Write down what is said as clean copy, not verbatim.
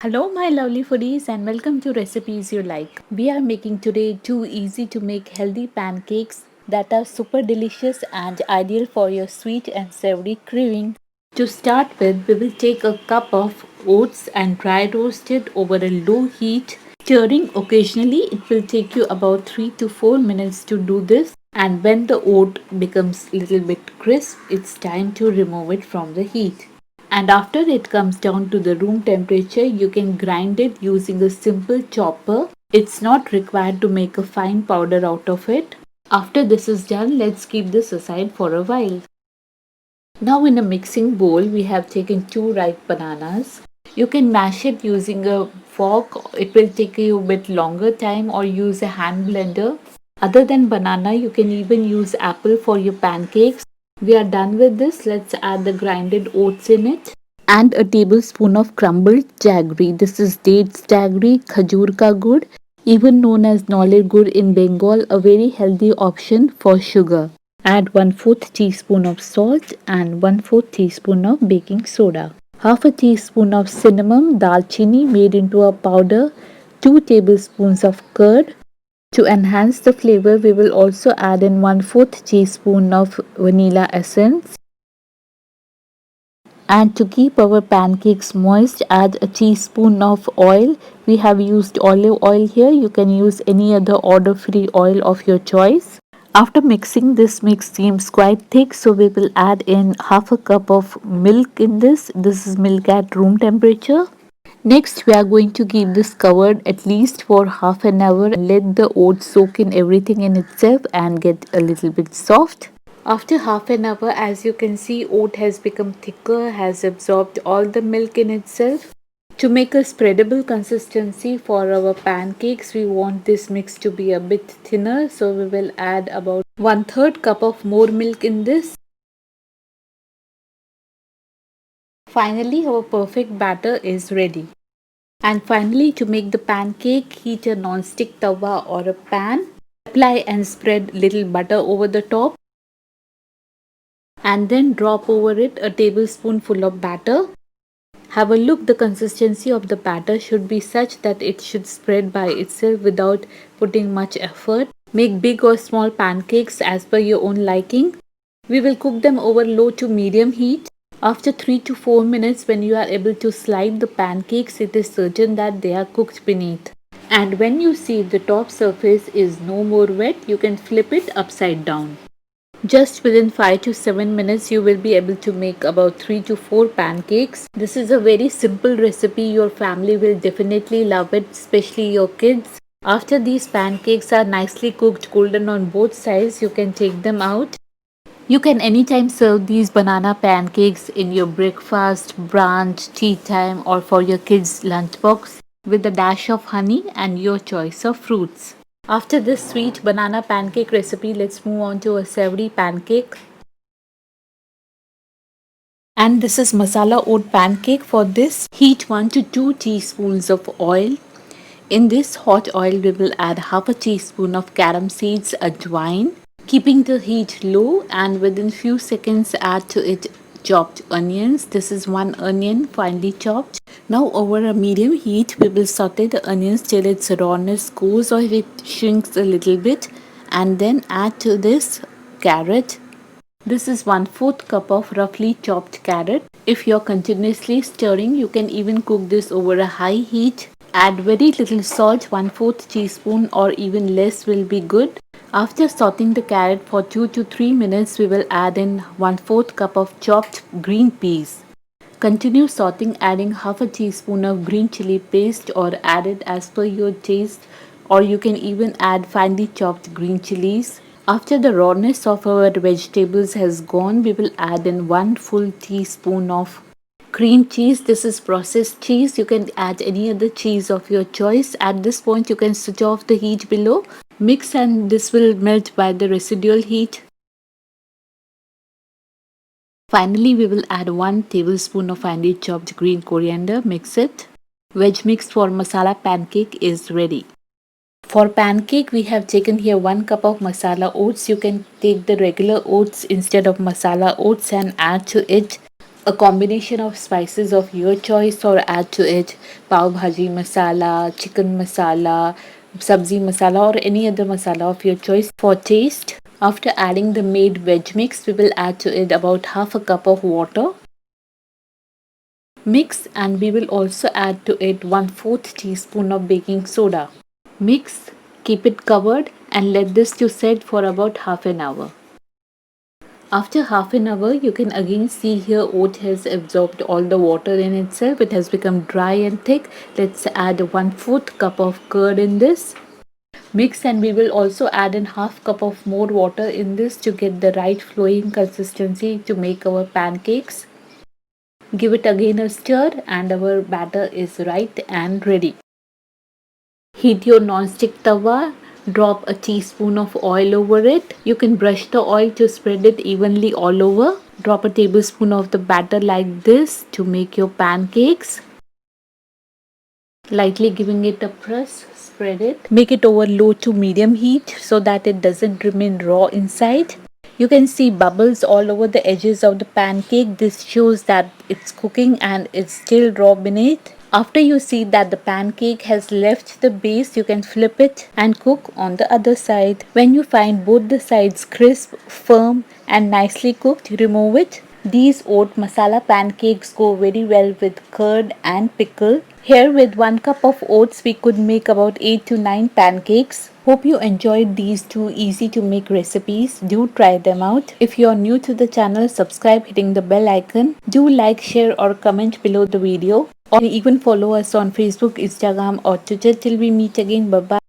Hello, my lovely foodies, and welcome to Recipes You Like. We are making today two easy to make healthy pancakes that are super delicious and ideal for your sweet and savory craving. To start with, we will take a cup of oats and dry roast it over a low heat. Stirring occasionally, it will take you about 3 to 4 minutes to do this. And when the oat becomes a little bit crisp, it's time to remove it from the heat. And after it comes down to the room temperature, you can grind it using a simple chopper. It's not required to make a fine powder out of it. After this is done, let's keep this aside for a while. Now in a mixing bowl, we have taken two ripe bananas. You can mash it using a fork. It will take you a bit longer time, or use a hand blender. Other than banana, you can even use apple for your pancakes. We are done with this. Let's add the grinded oats in it. And a tablespoon of crumbled jaggery. This is dates jaggery, khajur ka gur, even known as nolir gur in Bengal, a very healthy option for sugar. Add 1/4 teaspoon of salt and 1/4 teaspoon of baking soda. Half a teaspoon of cinnamon, dalchini made into a powder, 2 tablespoons of curd. To enhance the flavor, we will also add in 1/4 teaspoon of vanilla essence. And to keep our pancakes moist, add a teaspoon of oil. We have used olive oil here. You can use any other odor-free oil of your choice. After mixing, this mix seems quite thick, so we will add in half a cup of milk in this. This is milk at room temperature. Next, we are going to keep this covered at least for half an hour and let the oats soak in everything in itself and get a little bit soft. After half an hour, as you can see, oat has become thicker, has absorbed all the milk in itself. To make a spreadable consistency for our pancakes, we want this mix to be a bit thinner, so we will add about 1/3 cup of more milk in this. Finally, our perfect batter is ready. And finally, to make the pancake, heat a non-stick tawa or a pan. Apply and spread little butter over the top, and then drop over it a tablespoonful of batter. Have a look, the consistency of the batter should be such that it should spread by itself without putting much effort. Make big or small pancakes as per your own liking. We will cook them over low to medium heat. After 3 to 4 minutes, when you are able to slide the pancakes, it is certain that they are cooked beneath. And when you see the top surface is no more wet, you can flip it upside down. Just within 5 to 7 minutes, you will be able to make about 3 to 4 pancakes. This is a very simple recipe. Your family will definitely love it, especially your kids. After these pancakes are nicely cooked, golden on both sides, you can take them out. You can anytime serve these banana pancakes in your breakfast, brunch, tea time, or for your kids' lunchbox with a dash of honey and your choice of fruits. After this sweet banana pancake recipe, let's move on to a savory pancake. And this is masala oat pancake. For this, heat 1 to 2 teaspoons of oil. In this hot oil, we will add half a teaspoon of carom seeds, ajwain, keeping the heat low, and within few seconds add to it chopped onions. This is one onion finely chopped. Now over a medium heat, we will saute the onions till its rawness goes or it shrinks a little bit, and then add to this carrot. This is 1/4 cup of roughly chopped carrot. If you're continuously stirring, you can even cook this over a high heat. Add very little salt, 1/4 teaspoon or even less will be good. After sauteing the carrot for 2 to 3 minutes, we will add in 1/4 cup of chopped green peas. Continue sauteing, adding half a teaspoon of green chili paste or add it as per your taste, or you can even add finely chopped green chilies. After the rawness of our vegetables has gone, we will add in 1 full teaspoon of cream cheese. This is processed cheese. You can add any other cheese of your choice. At this point, you can switch off the heat below. Mix and this will melt by the residual heat. Finally, we will add 1 tablespoon of finely chopped green coriander. Mix it. Veg mix for masala pancake is ready. For pancake, we have taken here 1 cup of masala oats. You can take the regular oats instead of masala oats and add to it a combination of spices of your choice or add to it pav bhaji masala, chicken masala, sabzi masala or any other masala of your choice for taste. After adding the made veg mix, we will add to it about half a cup of water. Mix, and we will also add to it 1/4 teaspoon of baking soda. Mix, keep it covered and let this to set for about half an hour. After half an hour, you can again see here oat has absorbed all the water in itself. It has become dry and thick. Let's add 1/4 cup of curd in this. Mix, and we will also add in half cup of more water in this to get the right flowing consistency to make our pancakes. Give it again a stir and our batter is right and ready. Heat your non-stick tawa. Drop a teaspoon of oil over it. You can brush the oil to spread it evenly all over. Drop a tablespoon of the batter like this to make your pancakes. Lightly giving it a press, spread it. Make it over low to medium heat so that it doesn't remain raw inside. You can see bubbles all over the edges of the pancake. This shows that it's cooking and it's still raw beneath. After you see that the pancake has left the base, you can flip it and cook on the other side. When you find both the sides crisp, firm and nicely cooked, remove it. These oat masala pancakes go very well with curd and pickle. Here with 1 cup of oats we could make about 8 to 9 pancakes. Hope you enjoyed these two easy to make recipes. Do try them out. If you are new to the channel, subscribe hitting the bell icon. Do like, share or comment below the video. Or even follow us on Facebook, Instagram or Twitter. Till we meet again. Bye bye.